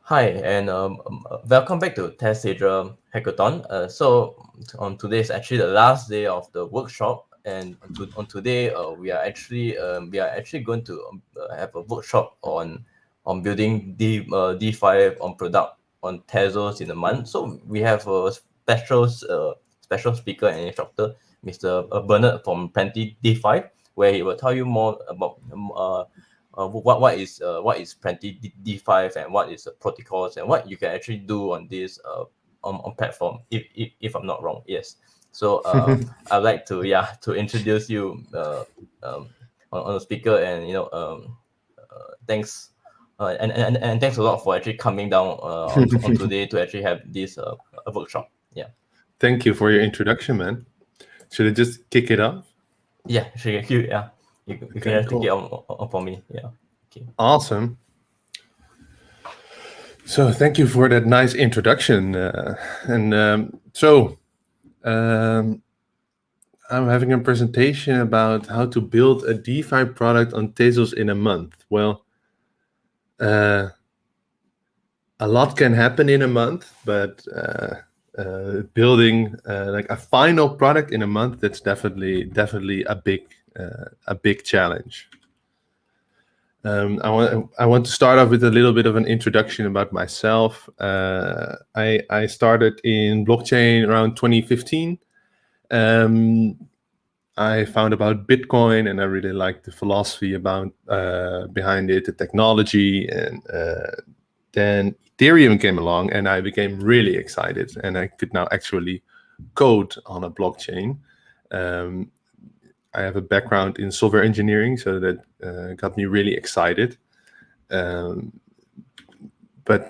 Hi, and welcome back to TezAsia Hackathon. Today is actually the last day of the workshop, and on today we are actually going to have a workshop on building D5 on product on Tezos in a month. So we have a special speaker and instructor, Mr. Bernard from Plenty D5, where he will tell you more about what is Plenty D5 and what is the protocols and what you can actually do on this on platform if I'm not wrong. Yes. So I'd like to to introduce you on the speaker, and thanks and thanks a lot for actually coming down on today to actually have this a workshop. Yeah. Thank you for your introduction, man. Should I just kick it off? Yeah, sure. You can Okay, just take it cool. on for me. Yeah. Okay. Awesome. So thank you for that nice introduction. Um, I'm having a presentation about how to build a DeFi product on Tezos in a month. Well, uh, a lot can happen in a month, but building like a final product in a month, that's definitely a big challenge. I want to start off with a little bit of an introduction about myself. I started in blockchain around 2015. I found about Bitcoin, and I really liked the philosophy about behind it, the technology, and then Ethereum came along, and I became really excited, and I could now actually code on a blockchain. I have a background in software engineering, so that got me really excited. But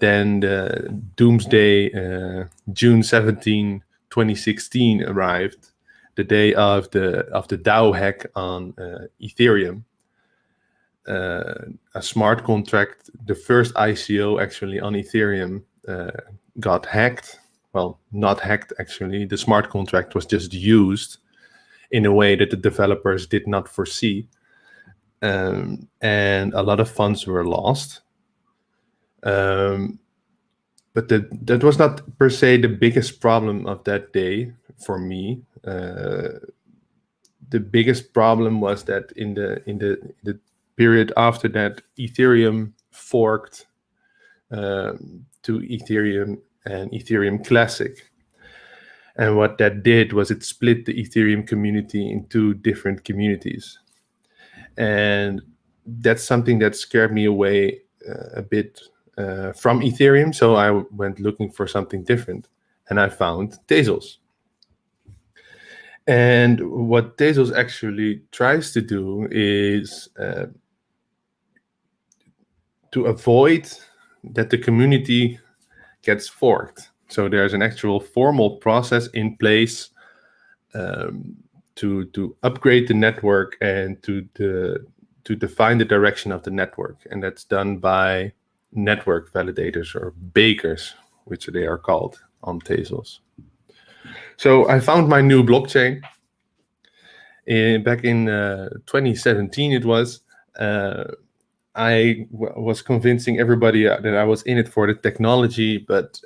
then the doomsday, June 17, 2016 arrived, the day of the DAO hack on Ethereum. A smart contract, the first ICO actually on Ethereum, got hacked. Well, not hacked actually. The smart contract was just used in a way that the developers did not foresee. And a lot of funds were lost. But that was not per se the biggest problem of that day for me. The biggest problem was that in the period after that, Ethereum forked to Ethereum and Ethereum Classic. And what that did was it split the Ethereum community into different communities. And that's something that scared me away a bit from Ethereum. So I went looking for something different, and I found Tezos. And what Tezos actually tries to do is to avoid that the community gets forked. So there's an actual formal process in place to upgrade the network and to define the direction of the network. And that's done by network validators, or bakers, which they are called on Tezos. So I found my new blockchain back in 2017. It was. I was convincing everybody that I was in it for the technology, but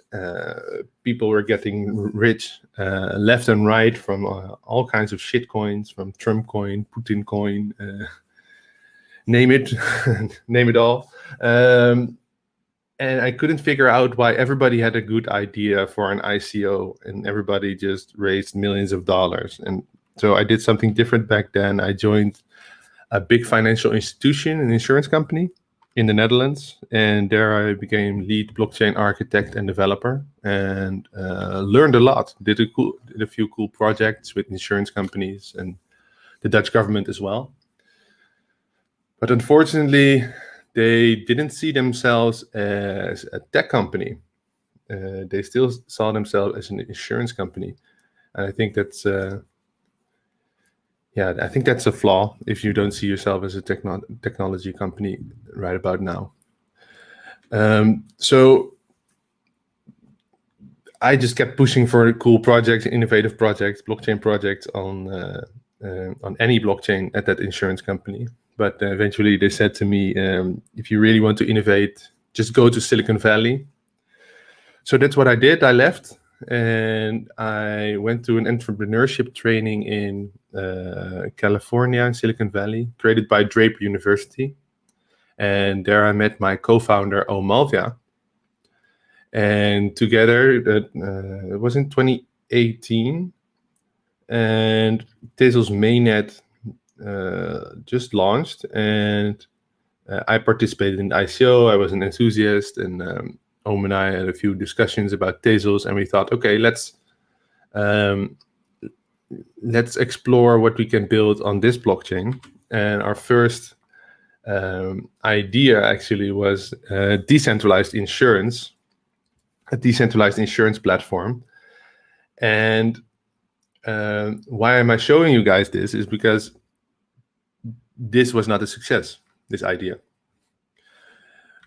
people were getting rich left and right from all kinds of shit coins, from Trump coin, Putin coin, name it, name it all. And I couldn't figure out why everybody had a good idea for an ICO and everybody just raised millions of dollars. And so I did something different back then. I joined a big financial institution, an insurance company in the Netherlands. And there I became lead blockchain architect and developer, and learned a lot. Did a few cool projects with insurance companies and the Dutch government as well. But unfortunately, they didn't see themselves as a tech company. They still saw themselves as an insurance company. And I think that's I think that's a flaw if you don't see yourself as a technology company right about now. So I just kept pushing for cool projects, innovative projects, blockchain projects on any blockchain at that insurance company. But eventually they said to me, if you really want to innovate, just go to Silicon Valley. So that's what I did. I left and I went to an entrepreneurship training in California, in Silicon Valley, created by Draper University. And there I met my co-founder, Omalvia. And together, it was in 2018, and Tezos mainnet just launched, and I participated in the ICO. I was an enthusiast, and Om and I had a few discussions about Tezos, and we thought, okay, let's explore what we can build on this blockchain. And our first idea actually was decentralized insurance, a decentralized insurance platform. And why am I showing you guys this is because this was not a success, this idea.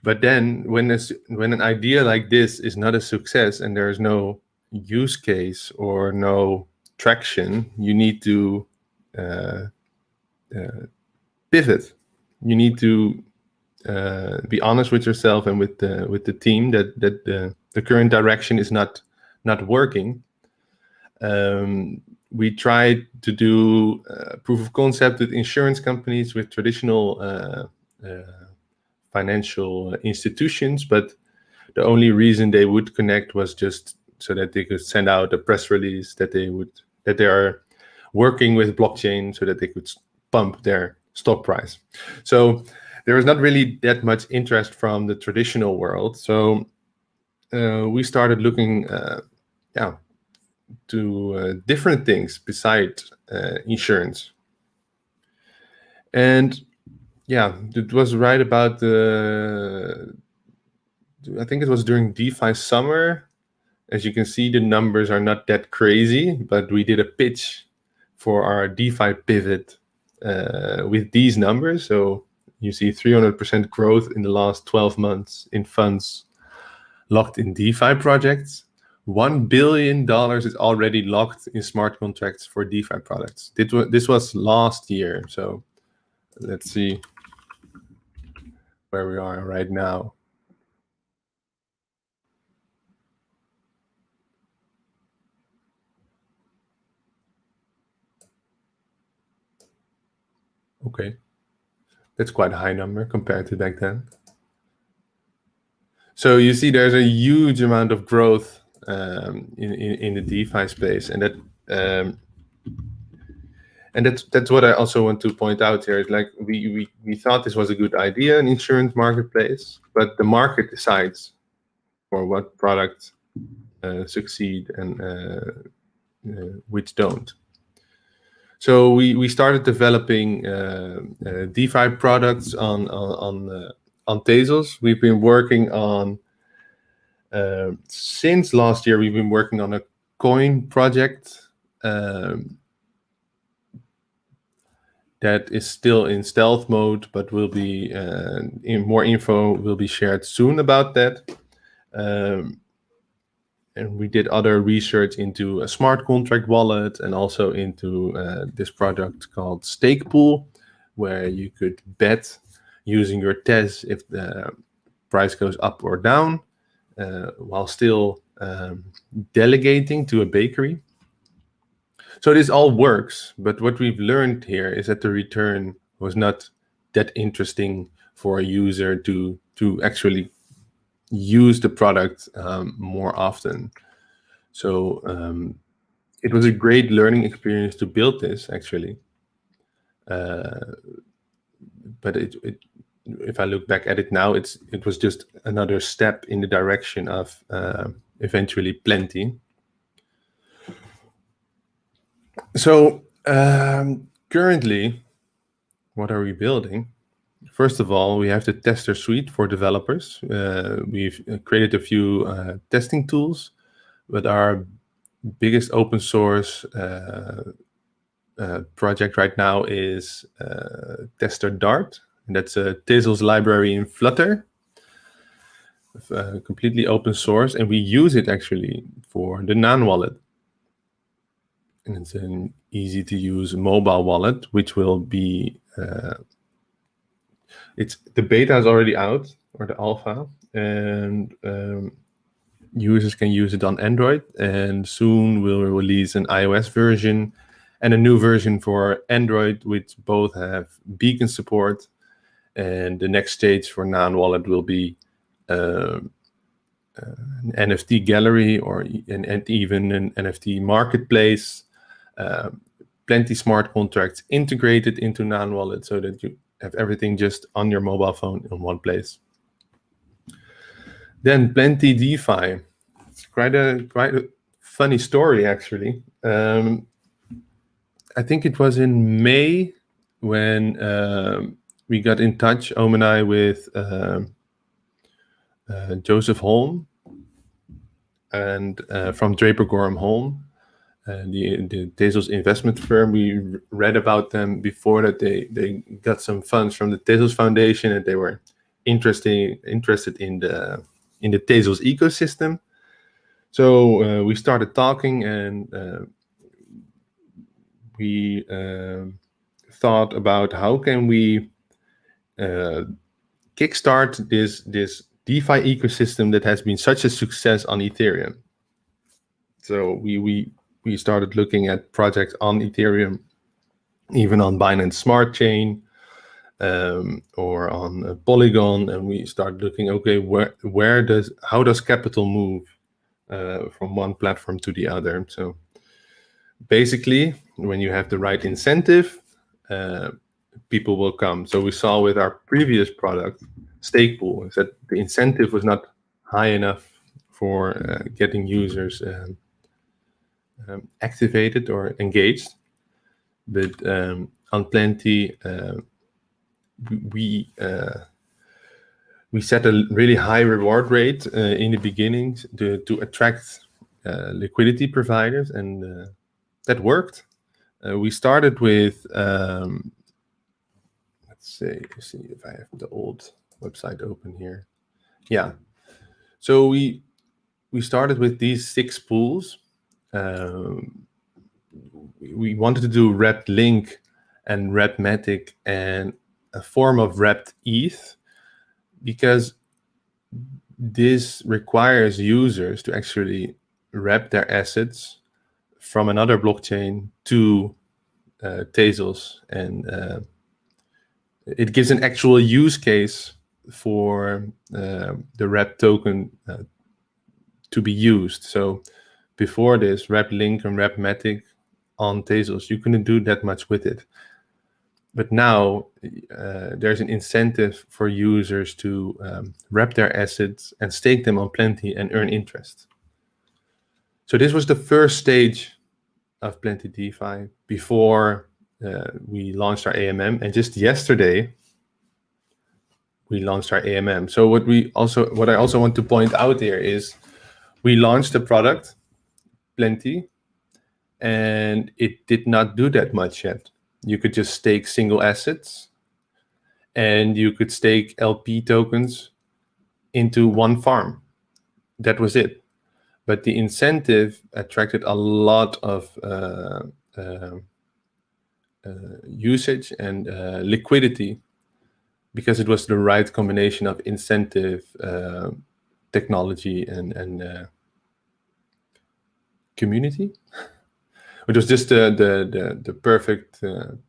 But then when an idea like this is not a success and there is no use case or no traction, you need to pivot. You need to be honest with yourself and with the team that the current direction is not working. We tried to do proof of concept with insurance companies, with traditional financial institutions, but the only reason they would connect was just so that they could send out a press release that they are working with blockchain, so that they could pump their stock price. So there was not really that much interest from the traditional world. So we started looking to different things besides insurance. And it was right about I think it was during DeFi summer. As you can see, the numbers are not that crazy, but we did a pitch for our DeFi pivot with these numbers. So you see 300% growth in the last 12 months in funds locked in DeFi projects. $1 billion is already locked in smart contracts for DeFi products. This was last year. So let's see where we are right now. Okay, that's quite a high number compared to back then. So you see, there's a huge amount of growth in the DeFi space, and that's what I also want to point out here. It's like we thought this was a good idea, an insurance marketplace, but the market decides for what products succeed and which don't. So we started developing DeFi products on Tezos. We've been working on since last year. We've been working on a coin project that is still in stealth mode, but will be more info will be shared soon about that. And we did other research into a smart contract wallet and also into this product called Stake Pool, where you could bet using your Tez if the price goes up or down, while still delegating to a bakery. So this all works, but what we've learned here is that the return was not that interesting for a user to actually use the product more often. So it was a great learning experience to build this, actually. But if I look back at it now, it was just another step in the direction of eventually plenty. So currently, what are we building? First of all, we have the tester suite for developers. We've created a few testing tools, but our biggest open source project right now is Tester Dart. And that's a Tezos library in Flutter, completely open source. And we use it actually for the Nan wallet. And it's an easy to use mobile wallet, which will be the beta is already out, or the alpha, and users can use it on Android, and soon we'll release an iOS version and a new version for Android, which both have beacon support. And the next stage for non-wallet will be an NFT gallery and even an NFT marketplace. Plenty smart contracts integrated into non-wallet so that you have everything just on your mobile phone in one place. Then Plenty DeFi. It's quite a funny story, actually. I think it was in May when we got in touch, Ohm and I, with Joseph Holm and from Draper Gorham Holm, the Tezos investment firm. We read about them before that they got some funds from the Tezos Foundation, and they were interested in the Tezos ecosystem. So we started talking, and we thought about how can we kickstart this DeFi ecosystem that has been such a success on Ethereum. So we started looking at projects on Ethereum, even on Binance Smart Chain, or on Polygon, and we started looking, okay, how does capital move from one platform to the other? So basically, when you have the right incentive, people will come. So we saw with our previous product, Stake Pool, is that the incentive was not high enough for getting users activated or engaged. But on Plenty, we set a really high reward rate in the beginning to attract liquidity providers, and that worked. We started with let's see if I have the old website open here. Yeah, so we started with these 6 pools. We wanted to do wrapped link and wrapped matic and a form of wrapped ETH, because this requires users to actually wrap their assets from another blockchain to Tezos, and it gives an actual use case for the wrap token to be used. So before this, wrap link and wrap matic on Tezos, you couldn't do that much with it. But now there's an incentive for users to wrap their assets and stake them on Plenty and earn interest. So this was the first stage of Plenty DeFi before we launched our AMM. And just yesterday, we launched our AMM. So what I also want to point out here is we launched the product, Plenty, and it did not do that much yet. You could just stake single assets, and you could stake LP tokens into one farm. That was it. But the incentive attracted a lot of usage and liquidity, because it was the right combination of incentive, technology, and community. It was just the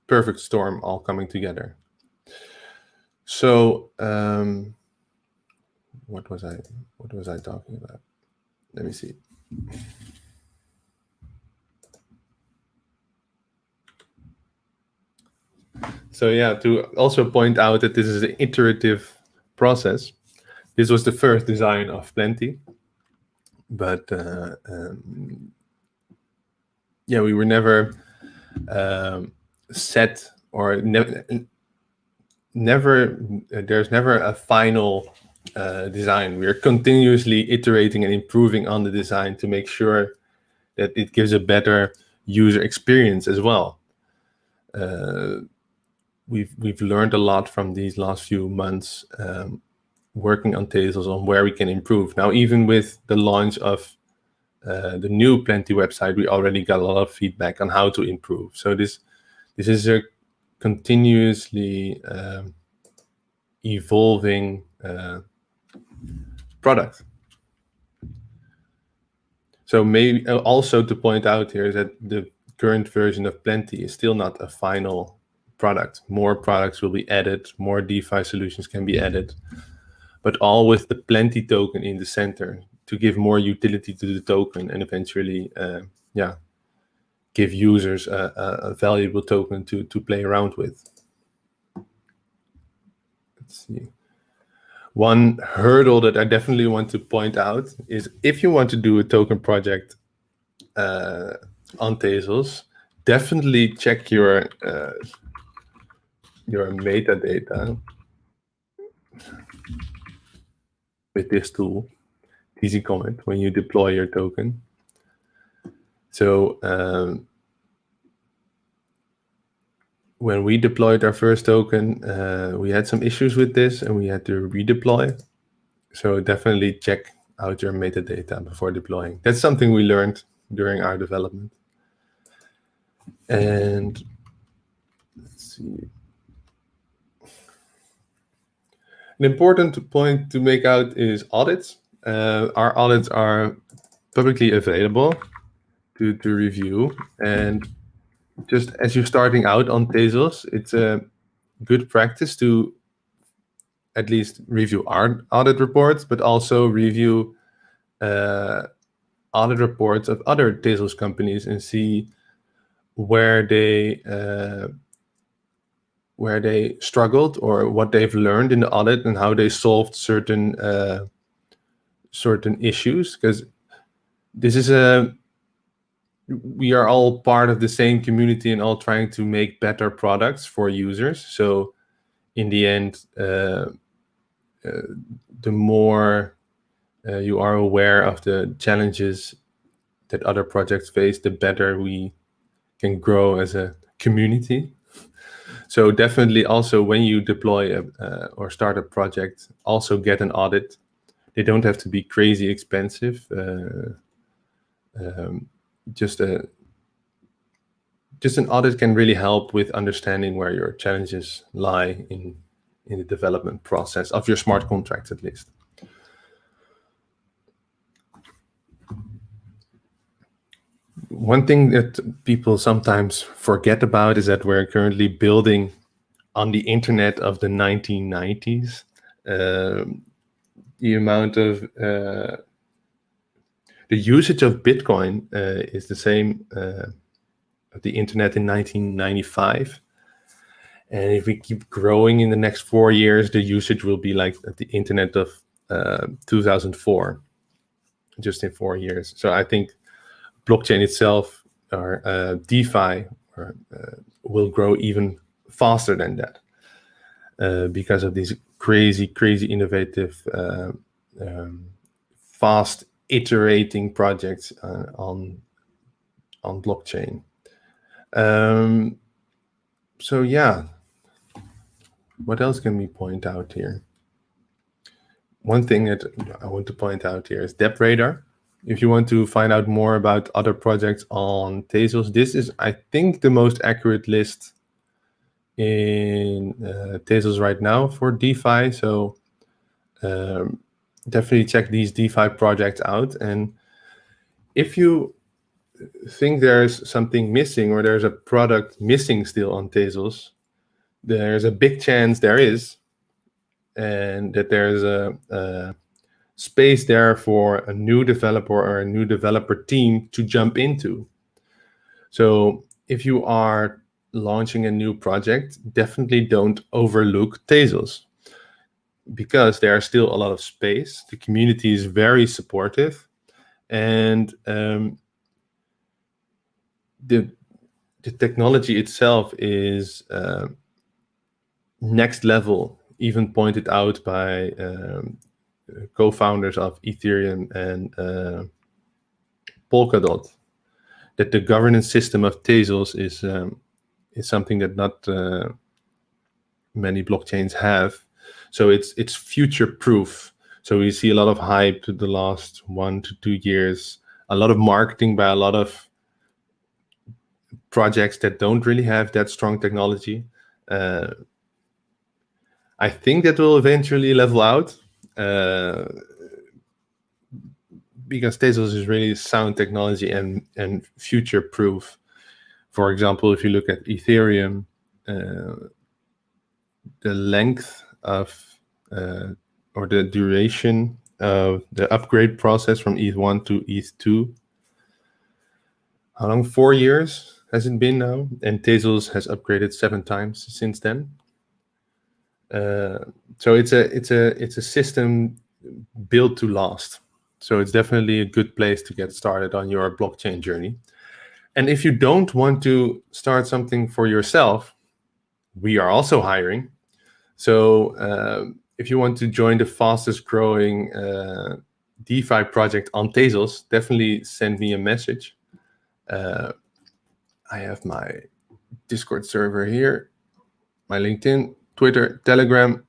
perfect storm all coming together. So what was I talking about? Let me see. So yeah, to also point out that this is an iterative process. This was the first design of Plenty, but yeah, we were never set, or never. There's never a final design. We are continuously iterating and improving on the design to make sure that it gives a better user experience as well. We've learned a lot from these last few months working on Tezos on where we can improve. Now, even with the launch of the new Plenty website, we already got a lot of feedback on how to improve. So this is a continuously evolving product. So maybe also to point out here is that the current version of Plenty is still not a final product. More products will be added, more DeFi solutions can be added, but all with the Plenty token in the center to give more utility to the token and eventually, give users a valuable token to play around with. Let's see. One hurdle that I definitely want to point out is if you want to do a token project on Tezos, definitely check your metadata with this tool, TZ Comment, when you deploy your token. So when we deployed our first token, we had some issues with this and we had to redeploy. So definitely check out your metadata before deploying. That's something we learned during our development. And let's see. An important point to make out is audits. Our audits are publicly available to review. And just as you're starting out on Tezos, it's a good practice to at least review our audit reports, but also review audit reports of other Tezos companies and see where they struggled or what they've learned in the audit and how they solved certain issues. Because this is we are all part of the same community and all trying to make better products for users. So in the end, the more you are aware of the challenges that other projects face, the better we can grow as a community. So definitely also when you deploy or start a project, also get an audit. They don't have to be crazy expensive. Just an audit can really help with understanding where your challenges lie in the development process of your smart contracts, at least. One thing that people sometimes forget about is that we're currently building on the internet of the 1990s. The amount of the usage of Bitcoin is the same of the internet in 1995. And if we keep growing in the next 4 years, the usage will be like the internet of 2004, just in 4 years. So I think blockchain itself, or DeFi, will grow even faster than that because of these crazy innovative, fast iterating projects on blockchain. So yeah, what else can we point out here? One thing that I want to point out here is DepRadar. If you want to find out more about other projects on Tezos, this is, I think, the most accurate list in Tezos right now for DeFi. So definitely check these DeFi projects out. And if you think there's something missing or there's a product missing still on Tezos, there's a big chance there is, and that there's a space there for a new developer or a new developer team to jump into. So if you are launching a new project, definitely don't overlook Tezos, because there's still a lot of space. The community is very supportive, and the technology itself is next level, even pointed out by co-founders of Ethereum and Polkadot, that the governance system of Tezos is something that not many blockchains have. So it's future proof. So we see a lot of hype the last 1 to 2 years, a lot of marketing by a lot of projects that don't really have that strong technology. I think that will eventually level out. because Tezos is really sound technology and future proof. For example, if you look at Ethereum, the length of or the duration of the upgrade process from ETH1 to ETH2, how long? 4 years has it been now? And Tezos has upgraded 7 times since then. So it's a system built to last. So it's definitely a good place to get started on your blockchain journey. And if you don't want to start something for yourself, we are also hiring. So if you want to join the fastest growing DeFi project on Tezos, definitely send me a message. I have my Discord server here, my LinkedIn, Twitter, Telegram.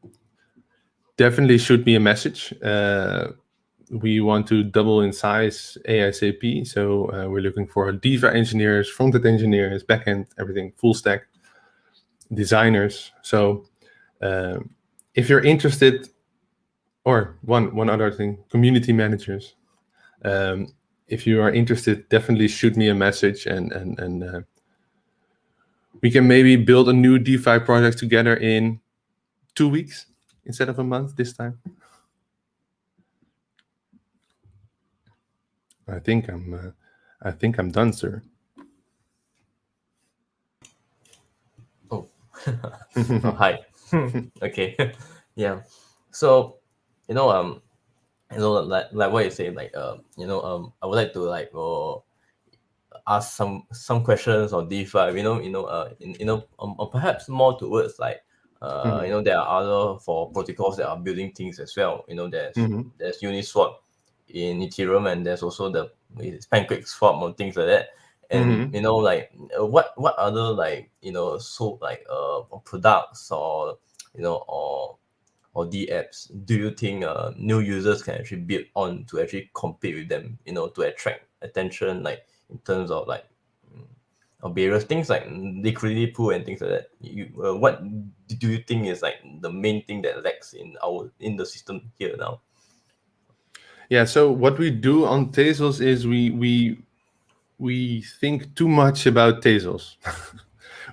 Definitely shoot me a message. We want to double in size ASAP. So we're looking for DeFi engineers, front-end engineers, back-end, everything, full stack designers. So if you're interested, or one other thing, community managers. If you are interested, definitely shoot me a message, and we can maybe build a new DeFi project together in 2 weeks instead of a month this time. I think I'm done, sir. Oh, oh hi. Okay. Yeah. So, like what you say, like I would like to like ask some questions on DeFi. Perhaps more towards like there are other for protocols that are building things as well. There's Uniswap in Ethereum, and there's also the Pancake Swap or things like that. And what other like products or or the apps do you think new users can actually build on to actually compete with them, to attract attention, like in terms of like or various things like liquidity pool and things like that? What do you think is like the main thing that lacks in the system here now? Yeah, so what we do on Tezos is we think too much about Tezos.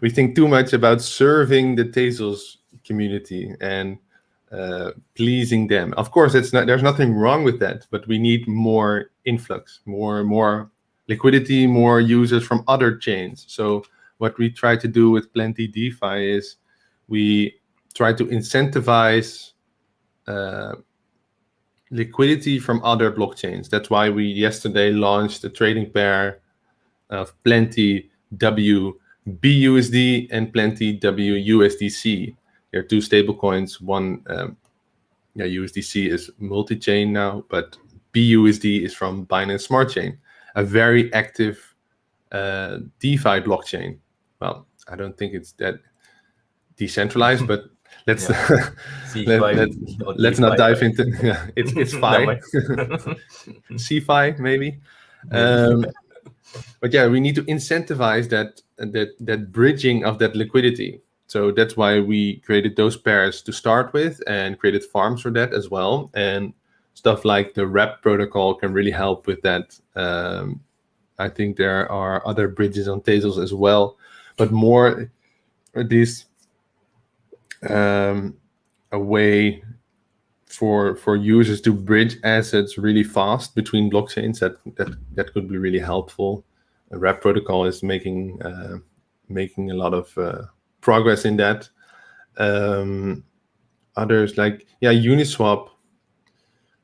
We think too much about serving the Tezos community and pleasing them. Of course, there's nothing wrong with that, but we need more influx, more liquidity, more users from other chains. So what we try to do with Plenty DeFi is we try to incentivize liquidity from other blockchains. That's why we yesterday launched a trading pair of Plenty W BUSD and Plenty W USDC. There are two stablecoins. One, USDC is multi-chain now, but BUSD is from Binance Smart Chain, a very active DeFi blockchain. Well, I don't think it's that decentralized, but let's let's not dive into. Yeah, it's Fi, CFI maybe. But yeah, we need to incentivize that bridging of that liquidity. So that's why we created those pairs to start with and created farms for that as well. And stuff like the wrap protocol can really help with that. I think there are other bridges on Tezos as well, but more this a way for users to bridge assets really fast between blockchains. That could be really helpful. The wrap protocol is making a lot of progress in that. Others like Uniswap.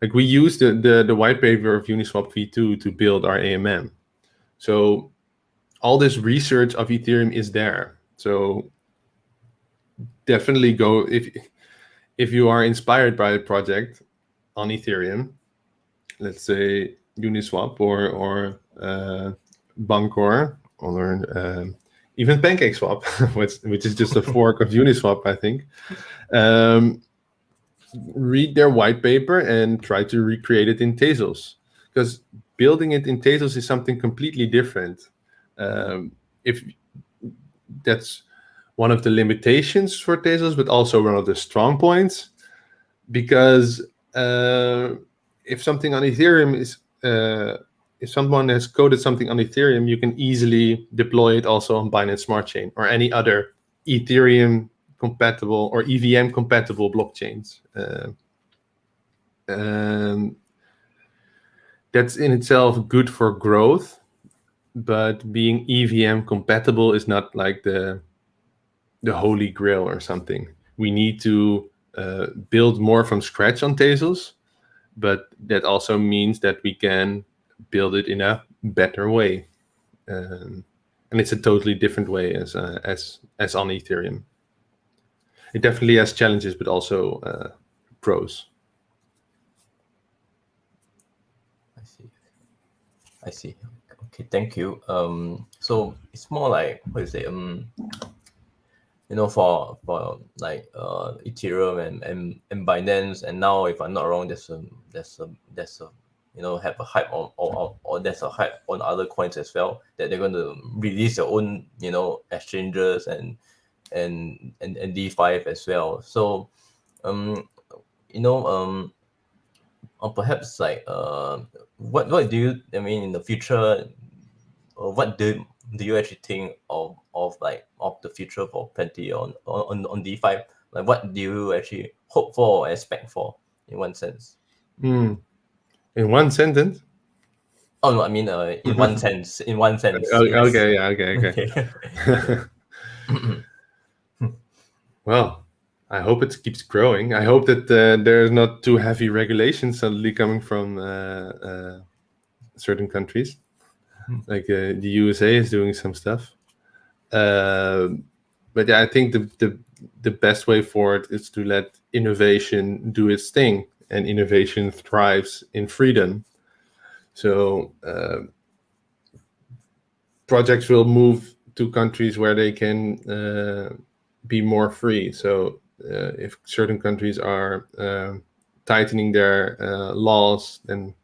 Like we use the white paper of Uniswap v2 to build our AMM. So all this research of Ethereum is there. So definitely go if you are inspired by a project on Ethereum, let's say Uniswap or Bancor or even PancakeSwap, which is just a fork of Uniswap, I think. Read their white paper and try to recreate it in Tezos, because building it in Tezos is something completely different. If that's one of the limitations for Tezos, but also one of the strong points, because if something on Ethereum is if someone has coded something on Ethereum, you can easily deploy it also on Binance Smart Chain or any other Ethereum compatible or EVM compatible blockchains. That's in itself good for growth, but being EVM compatible is not like the holy grail or something. We need to build more from scratch on Tezos, but that also means that we can build it in a better way, and it's a totally different way as on Ethereum. It definitely has challenges, but also pros. I see. Okay, thank you. So it's more like, what do you say, for like Ethereum and Binance, and now if I'm not wrong, there's a have a hype or there's a hype on other coins as well, that they're going to release their own exchanges and DeFi as well. So or perhaps like what do you, I mean, in the future, what do you actually think of the future for Plenty on DeFi? Like, what do you actually hope for or expect for, in one sense? In one sentence? Oh no, I mean, in one sense, yes. Okay, yeah, okay. Well, I hope it keeps growing. I hope that there's not too heavy regulations suddenly coming from certain countries. Like the USA is doing some stuff. But yeah, I think the best way forward is to let innovation do its thing, and innovation thrives in freedom. So projects will move to countries where they can be more free. So if certain countries are tightening their laws, then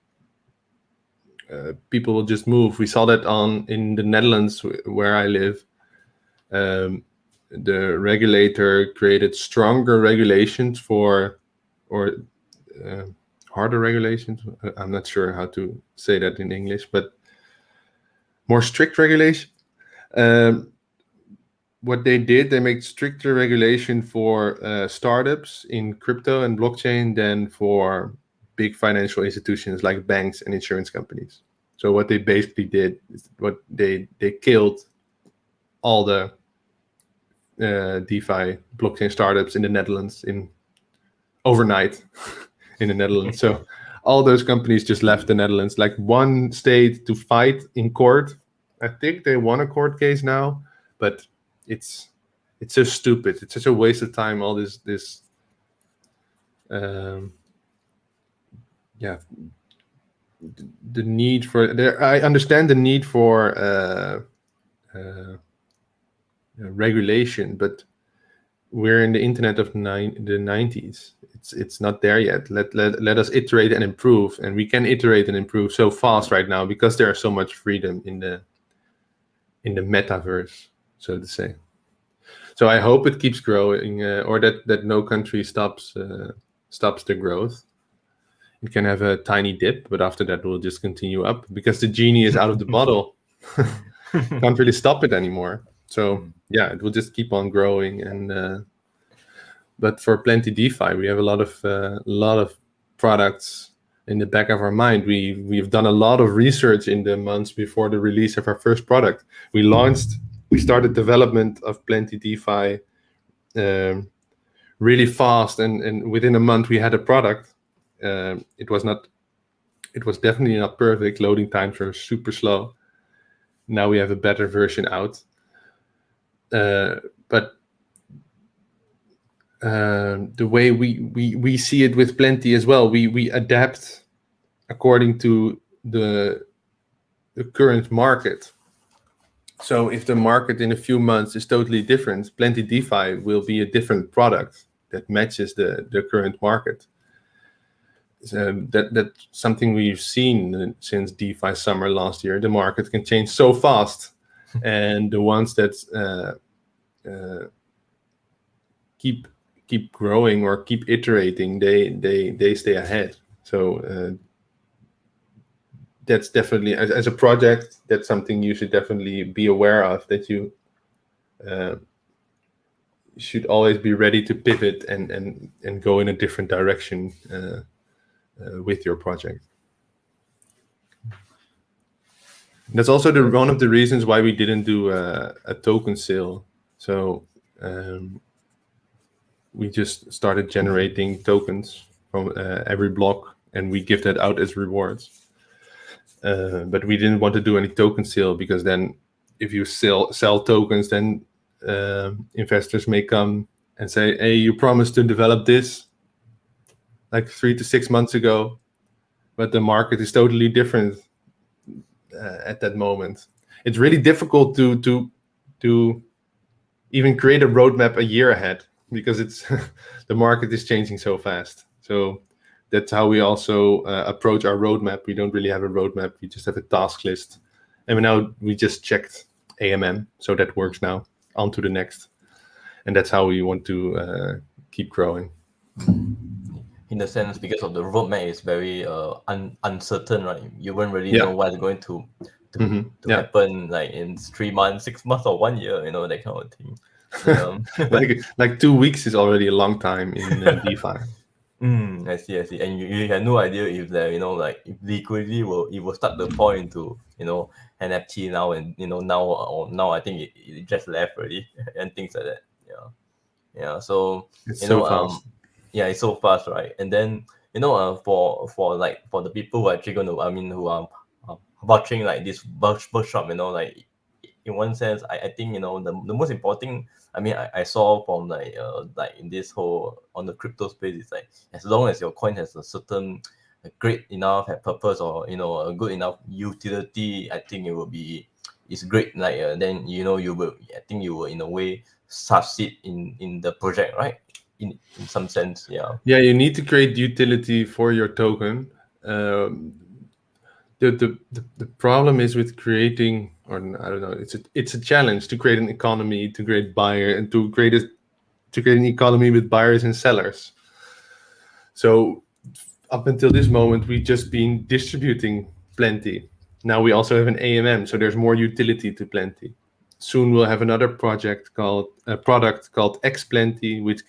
people will just move. We saw that in the Netherlands, where I live. The regulator created stronger regulations or harder regulations. I'm not sure how to say that in English, but more strict regulation. What they did, they made stricter regulation for startups in crypto and blockchain than for big financial institutions like banks and insurance companies. So what they basically did is they killed all the DeFi blockchain startups in the Netherlands in overnight in the Netherlands. So all those companies just left the Netherlands. Like one state to fight in court. I think they won a court case now, but it's so stupid. It's such a waste of time. All this the need for there. I understand the need for regulation, but we're in the internet of the 90s. It's not there yet. Let us iterate and improve, and we can iterate and improve so fast right now because there's so much freedom in the metaverse, so to say. So I hope it keeps growing, or that no country stops the growth. It can have a tiny dip, but after that we'll just continue up because the genie is out of the bottle. Can't really stop it anymore. So yeah, it will just keep on growing. And but for Plenty DeFi, we have a lot of products in the back of our mind. We've done a lot of research in the months before the release of our first product. We started development of Plenty DeFi really fast, and within a month we had a product. It was definitely not perfect. Loading times were super slow. Now we have a better version out. But the way we see it with Plenty as well, we adapt according to the current market. So if the market in a few months is totally different, Plenty DeFi will be a different product that matches the current market. That's something we've seen since DeFi summer last year. The market can change so fast, and the ones that keep growing or keep iterating, they stay ahead. So that's definitely as a project, that's something you should definitely be aware of, that you uh, should always be ready to pivot and go in a different direction with your project. That's also one of the reasons why we didn't do a token sale. So we just started generating tokens from every block, and we give that out as rewards. But we didn't want to do any token sale, because then if you sell tokens, then investors may come and say, hey, you promised to develop this like 3 to 6 months ago, but the market is totally different at that moment. It's really difficult to even create a roadmap a year ahead, because it's the market is changing so fast. So that's how we also approach our roadmap. We don't really have a roadmap. We just have a task list. And now we just checked AMM, so that works now. On to the next. And that's how we want to keep growing. In the sense, because of the roadmap is very uncertain, right? You won't really know what's going to happen, like in 3 months, 6 months, or 1 year, that kind of thing. like 2 weeks is already a long time in DeFi. I see. And you have no idea if there, like if liquidity will start to pour into, NFT now, and now I think it just left already and things like that. Yeah. So it's so fast. Yeah, it's so fast, right? And then for the people who are actually going to, who are watching like this workshop, like in one sense, I think the most important, I saw from like in this whole on the crypto space, is like, as long as your coin has a certain great enough purpose, or a good enough utility, I think it's great. Like then you will, I think you will in a way succeed in the project, right? In some sense, yeah. Yeah, you need to create utility for your token. The problem is with creating, or I don't know, it's a challenge to create an economy, to create buyer, and to create an economy with buyers and sellers. So up until this moment, we've just been distributing plenty. Now we also have an AMM, so there's more utility to plenty. Soon we'll have another product called X Plenty, which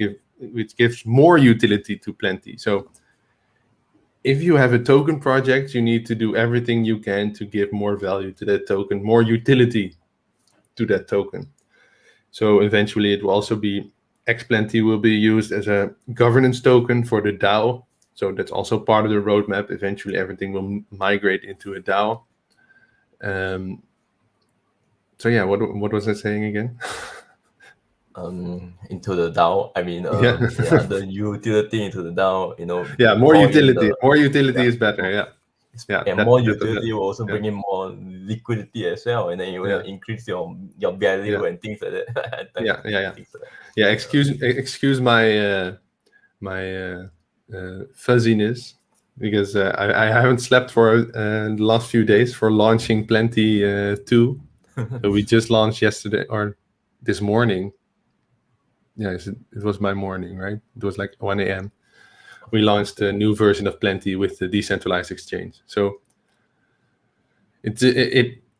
gives more utility to plenty. So if you have a token project, you need to do everything you can to give more value to that token, more utility to that token. So eventually it will also be, X Plenty will be used as a governance token for the DAO. So that's also part of the roadmap. Eventually everything will migrate into a DAO. So yeah, what was I saying again? Into the DAO. The utility into the DAO. Yeah, more utility. More utility is better. Yeah. And more utility will also bring in more liquidity as well, and then you will increase your value and things like that. Yeah. Excuse my fuzziness, because I haven't slept for the last few days for launching Plenty 2. So we just launched yesterday or this morning. Yeah, it was my morning, right? It was like 1 a.m. We launched a new version of Plenty with the decentralized exchange. So it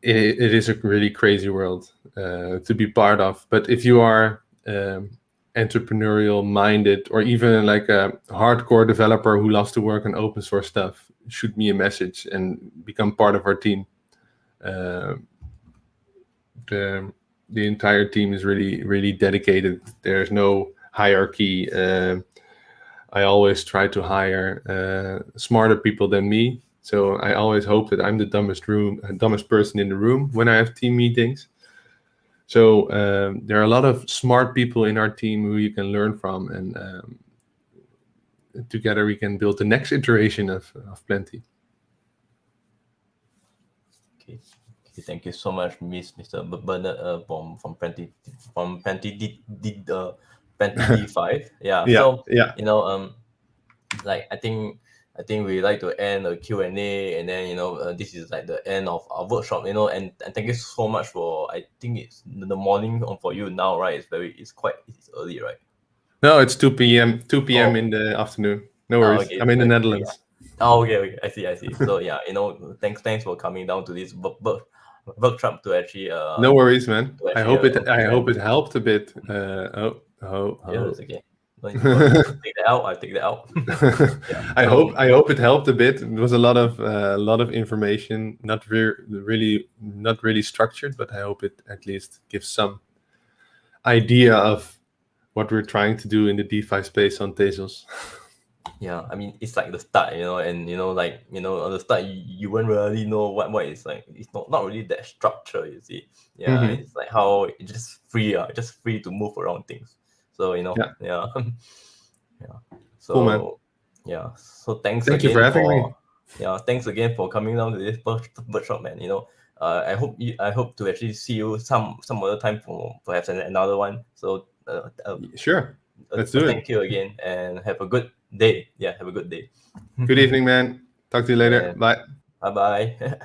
is a really crazy world to be part of. But if you are entrepreneurial minded, or even like a hardcore developer who loves to work on open source stuff, shoot me a message and become part of our team. The entire team is really dedicated. There's no hierarchy. I always try to hire smarter people than me. So I always hope that I'm the dumbest person in the room when I have team meetings. So there are a lot of smart people in our team who you can learn from, and together we can build the next iteration of Plenty. Okay. Thank you so much, Mr. Bernard, from Plenty D5. Yeah. So like I think we like to end a Q&A, and then this is like the end of our workshop, and thank you so much for, I think it's the morning for you now, right? It's early, right? No, it's 2 p.m. 2 p.m. in the afternoon. No worries. Okay. I'm in the Netherlands. Oh, okay. I see. So yeah, thanks for coming down to this workshop to actually No worries, man. I hope it. I hope present. it helped a bit. Yeah, Oh. it's okay. No need to take that out. I'll take that out. Yeah. So I hope it helped a bit. It was a lot of information, not really structured, but I hope it at least gives some idea of what we're trying to do in the DeFi space on Tezos. yeah, I mean it's like the start, and on the start you won't really know what it's like. It's not really that structure, you see. Yeah, Hmm. it's like how it's just free to move around things. So Yeah, yeah, yeah. cool, man. So yeah, so thanks Thank you for again having for me. thanks again for coming down to this workshop, man. I hope to actually see you some other time for perhaps another one. So Sure, let's do it. thank you again and have a good day. Yeah, have a good day. Good evening, man. Talk to you later. And Bye. bye bye.